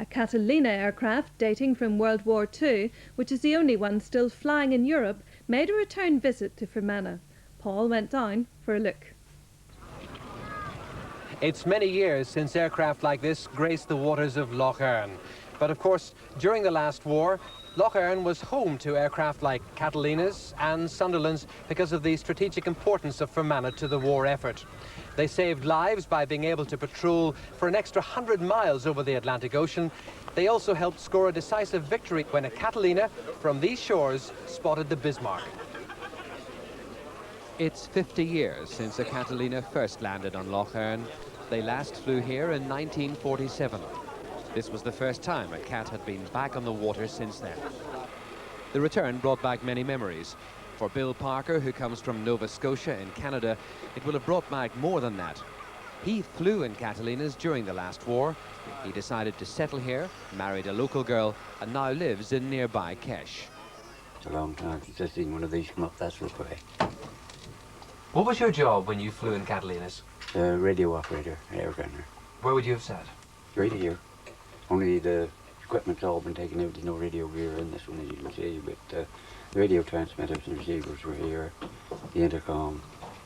A Catalina aircraft dating from World War II, which is the only one still flying in Europe, made a return visit to Fermanagh. Paul went down for a look. It's many years since aircraft like this graced the waters of Lough Erne. But of course, during the last war, Lough Erne was home to aircraft like Catalina's and Sunderland's because of the strategic importance of Fermanagh to the war effort. They saved lives by being able to patrol for an extra 100 miles over the Atlantic Ocean. They also helped score a decisive victory when a Catalina from these shores spotted the Bismarck. It's 50 years since a Catalina first landed on Lough Erne. They last flew here in 1947. This was the first time a Cat had been back on the water since then. The return brought back many memories. For Bill Parker, who comes from Nova Scotia in Canada, it will have brought back more than that. He flew in Catalinas during the last war. He decided to settle here, married a local girl, and now lives in nearby Kesh. It's a long time since I've seen one of these come up that way. What was your job when you flew in Catalinas? Radio operator, air gunner. Where would you have sat? Right here. Only the equipment's all been taken out. There's no radio gear in this one, as you can see, but the radio transmitters and receivers were here, the intercom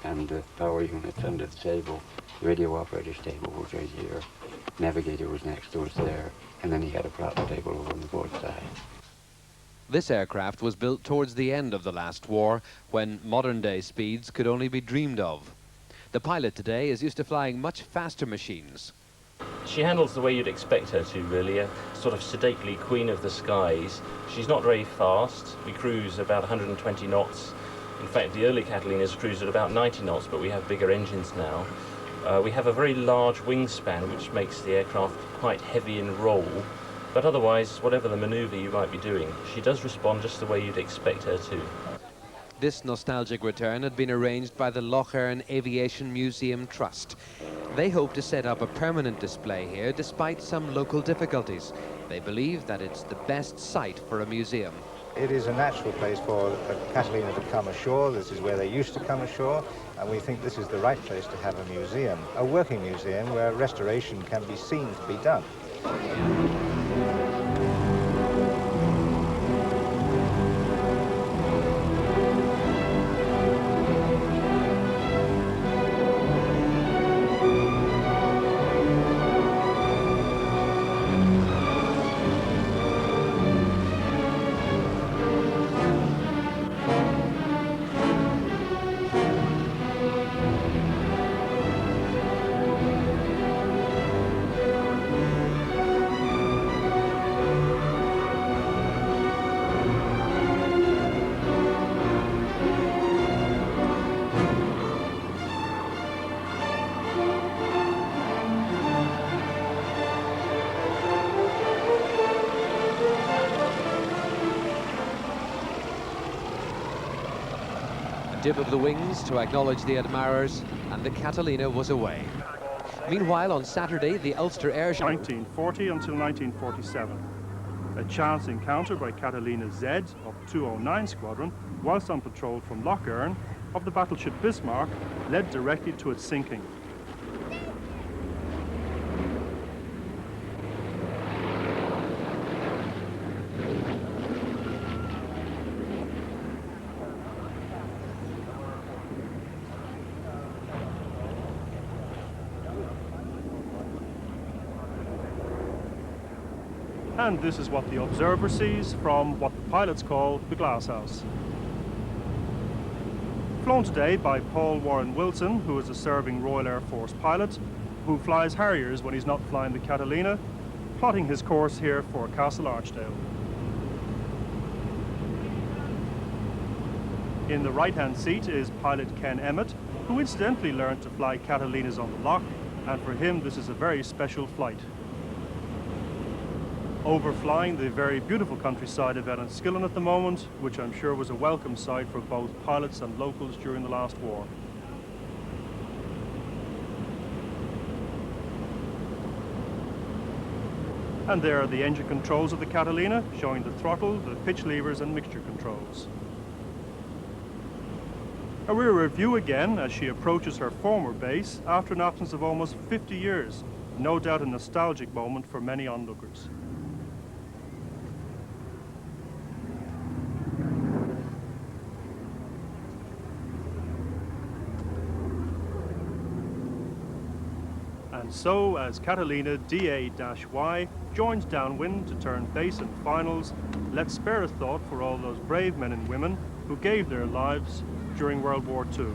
and the power units under the table. The radio operator's table was right here. Navigator was next to us there, and then he had a prop table over on the port side. This aircraft was built towards the end of the last war, when modern-day speeds could only be dreamed of. The pilot today is used to flying much faster machines. She handles the way you'd expect her to, really, a sort of sedately queen of the skies. She's not very fast. We cruise about 120 knots. In fact, the early Catalinas cruised at about 90 knots, but we have bigger engines now. We have a very large wingspan, which makes the aircraft quite heavy in roll. But otherwise, whatever the manoeuvre you might be doing, she does respond just the way you'd expect her to. This nostalgic return had been arranged by the Lough Erne Aviation Museum Trust. They hope to set up a permanent display here despite some local difficulties. They believe that it's the best site for a museum. It is a natural place for a Catalina to come ashore. This is where they used to come ashore, and we think this is the right place to have a museum, a working museum where restoration can be seen to be done. Dip of the wings to acknowledge the admirers, and the Catalina was away. Meanwhile, on Saturday, the Ulster Airshow... 1940 until 1947. A chance encounter by Catalina Z of 209 Squadron, whilst on patrol from Lough Erne, of the battleship Bismarck, led directly to its sinking. And this is what the observer sees from what the pilots call the glasshouse. Flown today by Paul Warren Wilson, who is a serving Royal Air Force pilot, who flies Harriers when he's not flying the Catalina, plotting his course here for Castle Archdale. In the right-hand seat is pilot Ken Emmett, who incidentally learned to fly Catalinas on the Loch, and for him this is a very special flight. Overflying the very beautiful countryside of Enniskillen at the moment, which I'm sure was a welcome sight for both pilots and locals during the last war. And there are the engine controls of the Catalina, showing the throttle, the pitch levers and mixture controls. A rear review again as she approaches her former base after an absence of almost 50 years. no doubt a nostalgic moment for many onlookers. And so, as Catalina DA-Y joins downwind to turn base in finals, let's spare a thought for all those brave men and women who gave their lives during World War II.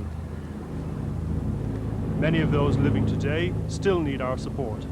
Many of those living today still need our support.